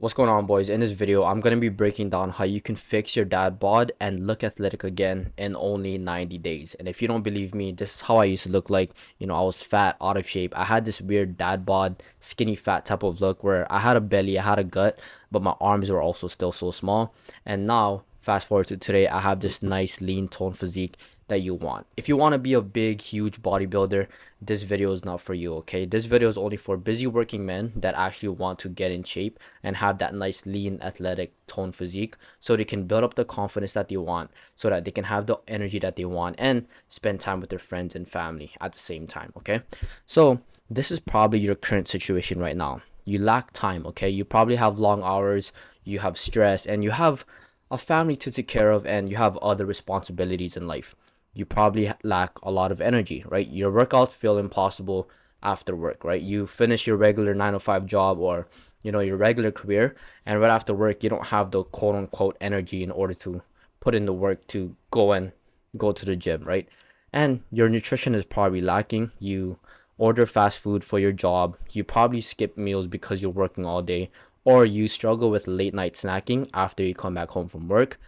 What's going on, boys? In this video, I'm going to be breaking down how you can fix your dad bod and look athletic again in only 90 days. And if you don't believe me, this is how I used to look like. I was fat, out of shape. I had this weird dad bod, skinny fat type of look where I had a belly, I had a gut, but my arms were also still so small. And now, fast forward to today, I have this nice lean toned physique that you want. If you want to be a big, huge bodybuilder, this video is not for you, okay? This video is only for busy working men that actually want to get in shape and have that nice, lean, athletic, toned physique so they can build up the confidence that they want, so that they can have the energy that they want and spend time with their friends and family at the same time, okay? So, this is probably your current situation right now. You lack time, okay? You probably have long hours, you have stress, and you have a family to take care of, and you have other responsibilities in life. You probably lack a lot of energy, right? Your workouts feel impossible after work, right? You finish your regular 9 to 5 job, or your regular career, and right after work you don't have the quote unquote energy in order to put in the work to go to the gym, right? And your nutrition is probably lacking. You order fast food for your job, you probably skip meals because you're working all day, or you struggle with late night snacking after you come back home from work,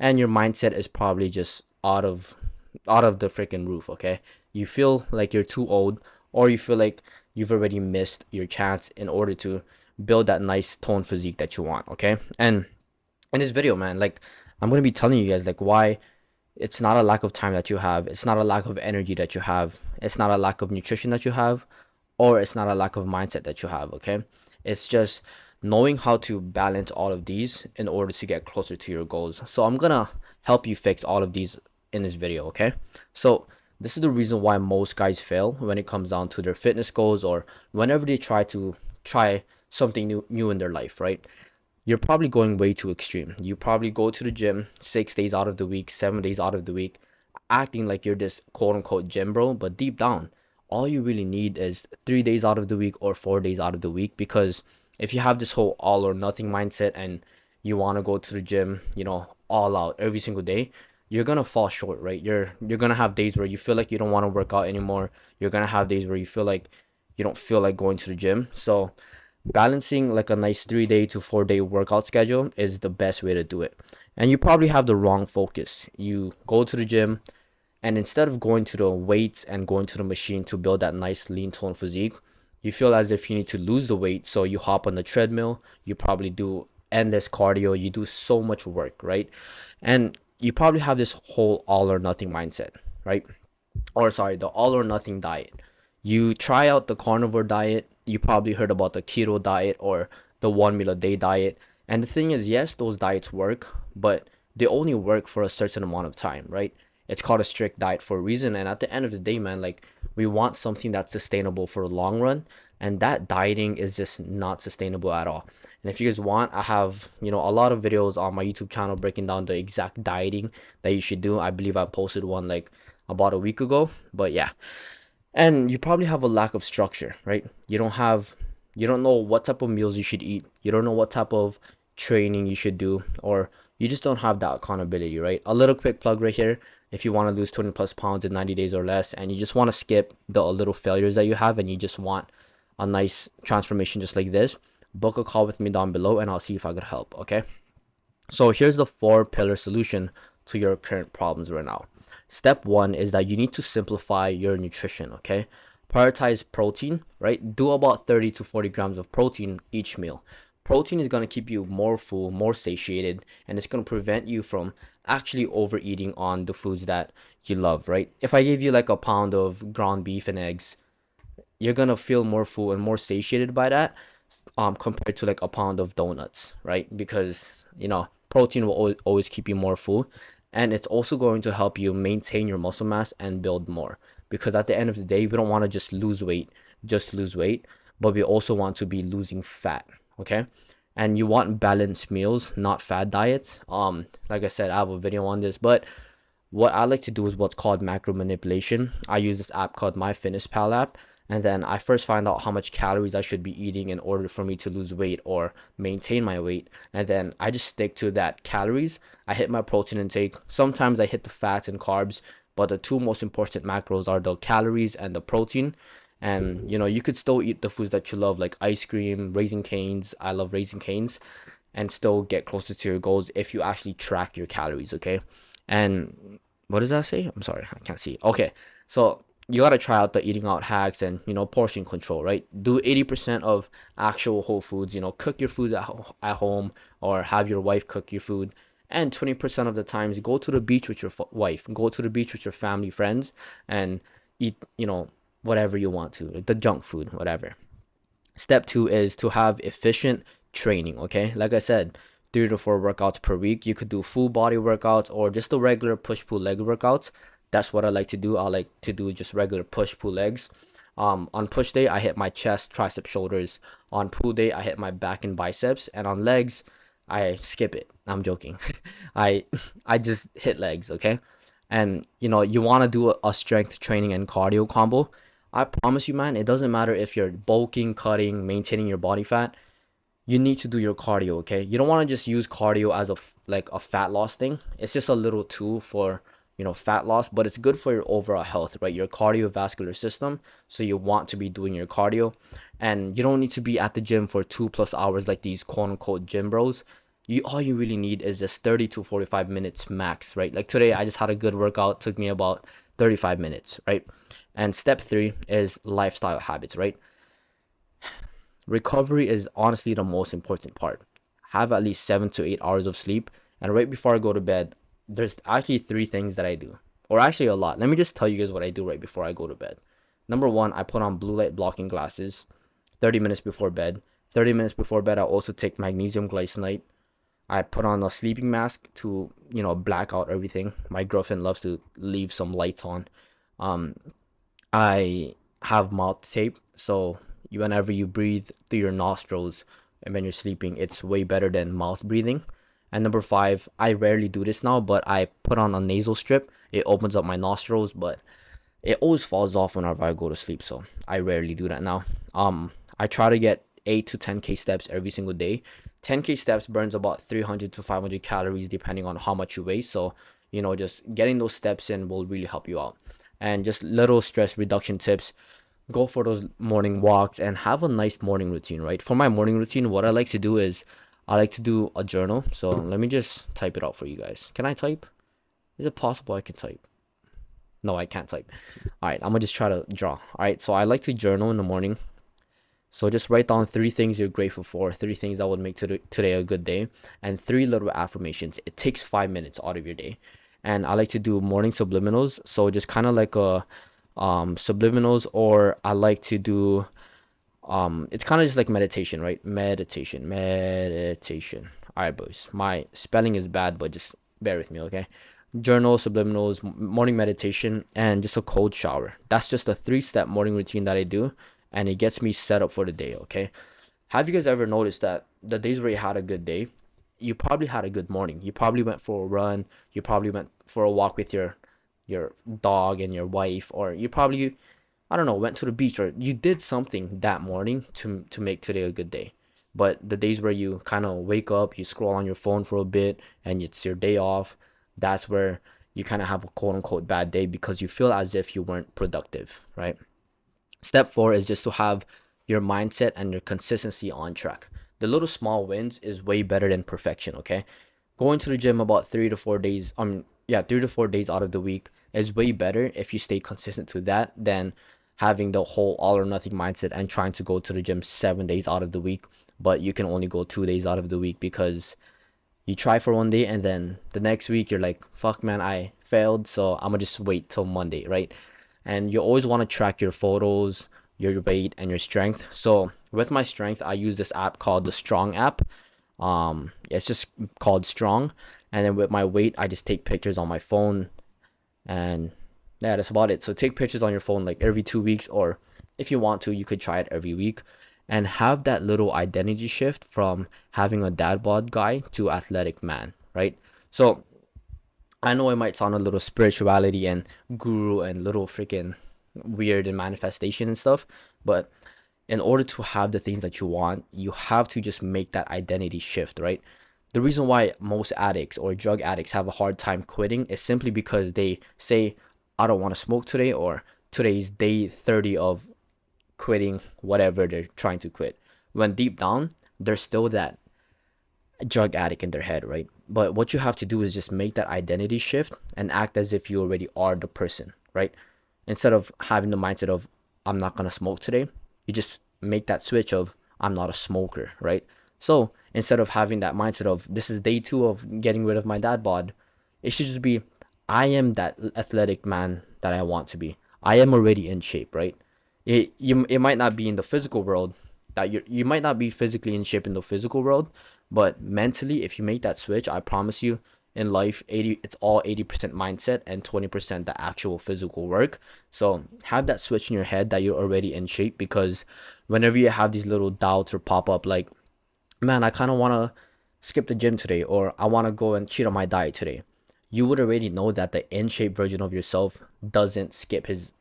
and your mindset is probably just out of the freaking roof, okay? You feel like you're too old, or you feel like you've already missed your chance in order to build that nice toned physique that you want, okay? And in this video, man, like, I'm going to be telling you guys like why it's not a lack of time that you have, it's not a lack of energy that you have, it's not a lack of nutrition that you have, or it's not a lack of mindset that you have, okay? It's just knowing how to balance all of these in order to get closer to your goals. So I'm gonna help you fix all of these in this video, okay? So this is the reason why most guys fail when it comes down to their fitness goals, or whenever they try something new in their life, right? You're probably going way too extreme. You probably go to the gym 6 days out of the week, 7 days out of the week, acting like you're this quote unquote gym bro, but deep down, all you really need is 3 days out of the week or 4 days out of the week. Because if you have this whole all or nothing mindset and you want to go to the gym, all out every single day, you're gonna fall short, right? You're gonna have days where you feel like you don't want to work out anymore. You're gonna have days where you feel like you don't feel like going to the gym. So balancing like a nice 3 day to 4 day workout schedule is the best way to do it. And you probably have the wrong focus. You go to the gym, and instead of going to the weights and going to the machine to build that nice lean toned physique, you feel as if you need to lose the weight. So you hop on the treadmill, you probably do endless cardio, you do so much work, right? And you probably have this whole all or nothing mindset, right? Or sorry, the all or nothing diet. You try out the carnivore diet, you probably heard about the keto diet or the 1 meal a day diet. And the thing is, yes, those diets work, but they only work for a certain amount of time, right? It's called a strict diet for a reason. And at the end of the day, man, like, we want something that's sustainable for the long run. And that dieting is just not sustainable at all. And if you guys want, I have, a lot of videos on my YouTube channel breaking down the exact dieting that you should do. I believe I posted one like about a week ago. But yeah. And you probably have a lack of structure, right? You don't know what type of meals you should eat. You don't know what type of training you should do, or you just don't have that accountability, right? A little quick plug right here. If you want to lose 20 plus pounds in 90 days or less, and you just want to skip the little failures that you have, and you just want a nice transformation just like this, book a call with me down below and I'll see if I could help, okay? So here's the 4-pillar solution to your current problems right now. Step 1 is that you need to simplify your nutrition, okay? Prioritize protein, right? Do about 30 to 40 grams of protein each meal. Protein is going to keep you more full, more satiated, and it's going to prevent you from actually overeating on the foods that you love, right? If I give you like a pound of ground beef and eggs, you're going to feel more full and more satiated by that, compared to like a pound of donuts, right? Because, protein will always keep you more full, and it's also going to help you maintain your muscle mass and build more. Because at the end of the day, we don't want to just lose weight, but we also want to be losing fat, okay? And you want balanced meals, not fad diets. Like I said, I have a video on this, but what I like to do is what's called macro manipulation. I use this app called MyFitnessPal app, and then I first find out how much calories I should be eating in order for me to lose weight or maintain my weight, and then I just stick to that calories. I hit my protein intake. Sometimes I hit the fats and carbs, but the two most important macros are the calories and the protein. And you could still eat the foods that you love, like ice cream, Raising Canes. I love Raising Canes, and still get closer to your goals if you actually track your calories, okay? And what does that say? I'm sorry, I can't see. Okay, so you gotta try out the eating out hacks and portion control, right? Do 80% of actual whole foods. Cook your food at home, or have your wife cook your food. And 20% of the times, go to the beach with your wife, go to the beach with your family, friends, and eat, whatever you want to, like the junk food, whatever. Step two is to have efficient training, okay? Like I said, 3 to 4 workouts per week. You could do full body workouts or just the regular push pull leg workouts. That's what I like to do. I like to do just regular push pull legs. On push day, I hit my chest, tricep, shoulders. On pull day, I hit my back and biceps. And on legs, I skip it. I'm joking. I I just hit legs, okay? And you want to do a strength training and cardio combo. I promise you, man, it doesn't matter if you're bulking, cutting, maintaining your body fat. You need to do your cardio, okay? You don't want to just use cardio as like a fat loss thing. It's just a little tool for, fat loss, but it's good for your overall health, right? Your cardiovascular system. So you want to be doing your cardio, and you don't need to be at the gym for 2+ hours like these quote unquote gym bros. All you really need is just 30 to 45 minutes max, right? Like today, I just had a good workout, took me about 35 minutes, right? And step three is lifestyle habits, right? Recovery is honestly the most important part. Have at least 7 to 8 hours of sleep. And right before I go to bed, there's actually three things that I do, or actually a lot. Let me just tell you guys what I do right before I go to bed. Number one, I put on blue light blocking glasses 30 minutes before bed. 30 minutes before bed, I also take magnesium glycinate. I put on a sleeping mask to, black out everything. My girlfriend loves to leave some lights on. Um, I have mouth tape, so whenever you breathe through your nostrils and when you're sleeping, it's way better than mouth breathing. And number five, I rarely do this now, but I put on a nasal strip. It opens up my nostrils, but it always falls off whenever I go to sleep, so I rarely do that now. I try to get 8 to 10k steps every single day. 10k steps burns about 300 to 500 calories depending on how much you weigh. So, just getting those steps in will really help you out. And just little stress reduction tips: go for those morning walks and have a nice morning routine, right? For my morning routine, what I like to do is I like to do a journal. So let me just type it out for you guys. Can I type? Is it possible I can type? No, I can't type. All right, I'm gonna just try to draw. All right, so I like to journal in the morning. So just write down 3 things you're grateful for, 3 things that would make today a good day, and 3 little affirmations. It takes 5 minutes out of your day. And I like to do morning subliminals. So just kind of like a subliminals, or I like to do it's kind of just like meditation, right? Meditation. All right, boys, my spelling is bad, but just bear with me, okay? Journal, subliminals, morning meditation, and just a cold shower. That's just a 3-step morning routine that I do, and it gets me set up for the day, okay? Have you guys ever noticed that the days where you had a good day, you probably had a good morning? You probably went for a run, you probably went for a walk with your dog and your wife, or you probably, I don't know, went to the beach, or you did something that morning to make today a good day. But the days where you kind of wake up, you scroll on your phone for a bit, and it's your day off, that's where you kind of have a quote unquote bad day because you feel as if you weren't productive, right? Step four is just to have your mindset and your consistency on track. The little small wins is way better than perfection, okay? Going to the gym about 3 to 4 days, 3 to 4 days out of the week is way better if you stay consistent to that than having the whole all or nothing mindset and trying to go to the gym 7 days out of the week, but you can only go 2 days out of the week because you try for one day and then the next week you're like, fuck man, I failed, so I'm gonna just wait till Monday, right? And you always want to track your photos, your weight, and your strength. So with my strength, I use this app called the Strong app. It's just called Strong. And then with my weight, I just take pictures on my phone, and yeah, that's about it. So take pictures on your phone like every 2 weeks, or if you want to, you could try it every week, and have that little identity shift from having a dad bod guy to athletic man, right? So I know it might sound a little spirituality and guru and little freaking weird and manifestation and stuff, but in order to have the things that you want, you have to just make that identity shift, right? The reason why most addicts or drug addicts have a hard time quitting is simply because they say, I don't want to smoke today, or today's day 30 of quitting whatever they're trying to quit, when deep down there's still that drug addict in their head, right? But what you have to do is just make that identity shift and act as if you already are the person, right? Instead of having the mindset of I'm not gonna smoke today, you just make that switch of I'm not a smoker, right? So instead of having that mindset of this is day 2 of getting rid of my dad bod, it should just be I am that athletic man that I want to be. I am already in shape, right? It might not be in the physical world that you might not be physically in shape in the physical world, but mentally, if you make that switch, I promise you, in life, it's all 80% mindset and 20% the actual physical work. So have that switch in your head that you're already in shape, because whenever you have these little doubts or pop up, like, man, I kind of want to skip the gym today, or I want to go and cheat on my diet today, you would already know that the in shape version of yourself doesn't skip his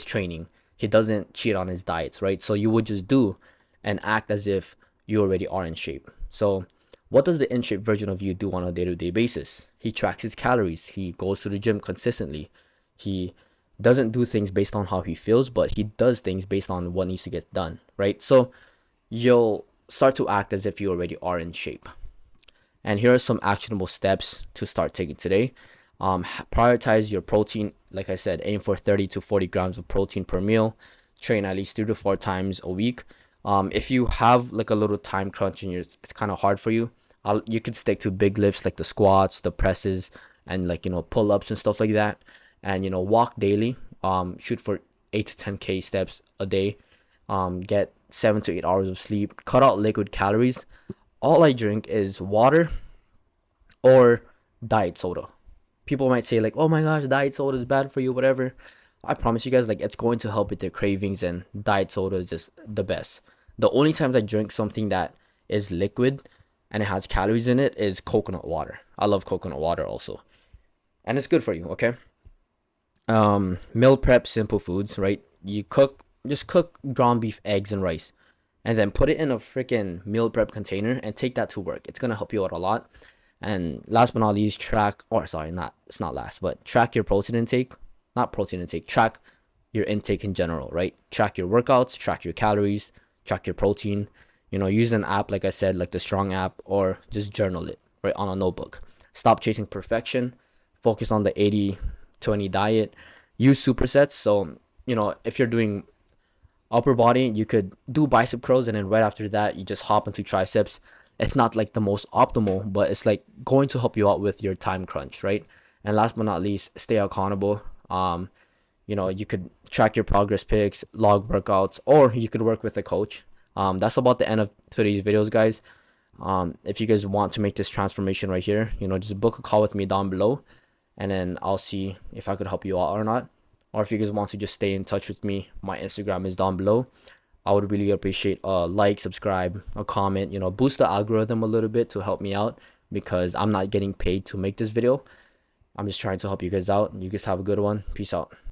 training. He doesn't cheat on his diets, right? So you would just do and act as if you already are in shape. So what does the in shape version of you do on a day-to-day basis? He tracks his calories. He goes to the gym consistently. He doesn't do things based on how he feels, but he does things based on what needs to get done, right? So you'll start to act as if you already are in shape. And here are some actionable steps to start taking today. Prioritize your protein. Like I said, aim for 30 to 40 grams of protein per meal. Train at least 3 to 4 times a week. If you have like a little time crunch and it's kind of hard for you, you could stick to big lifts like the squats, the presses, and like, pull-ups and stuff like that. And, walk daily. Shoot for 8 to 10K steps a day. Get 7 to 8 hours of sleep. Cut out liquid calories. All I drink is water or diet soda. People might say like, oh my gosh, diet soda is bad for you, whatever. I promise you guys, like, it's going to help with your cravings, and diet soda is just the best. The only times I drink something that is liquid and it has calories in it is coconut water. I love coconut water also. And it's good for you, okay? Meal prep simple foods, right? Just cook ground beef, eggs, and rice. And then put it in a freaking meal prep container and take that to work. It's gonna help you out a lot. And last but not least, track your protein intake. Not protein intake, track your intake in general, right? Track your workouts, track your calories, track your protein. Use an app, like I said, like the Strong app, or just journal it, right, on a notebook. Stop chasing perfection. Focus on the 80-20 diet. Use supersets. So, if you're doing upper body, you could do bicep curls, and then right after that, you just hop into triceps. It's not like the most optimal, but it's like going to help you out with your time crunch, right? And last but not least, stay accountable. You could track your progress pics, log workouts, or you could work with a coach. That's about the end of today's videos, guys. If you guys want to make this transformation right here, just book a call with me down below, and then I'll see if I could help you out or not. Or if you guys want to just stay in touch with me, my Instagram is down below. I would really appreciate a like, subscribe, a comment, boost the algorithm a little bit to help me out, because I'm not getting paid to make this video. I'm just trying to help you guys out. You guys have a good one. Peace out.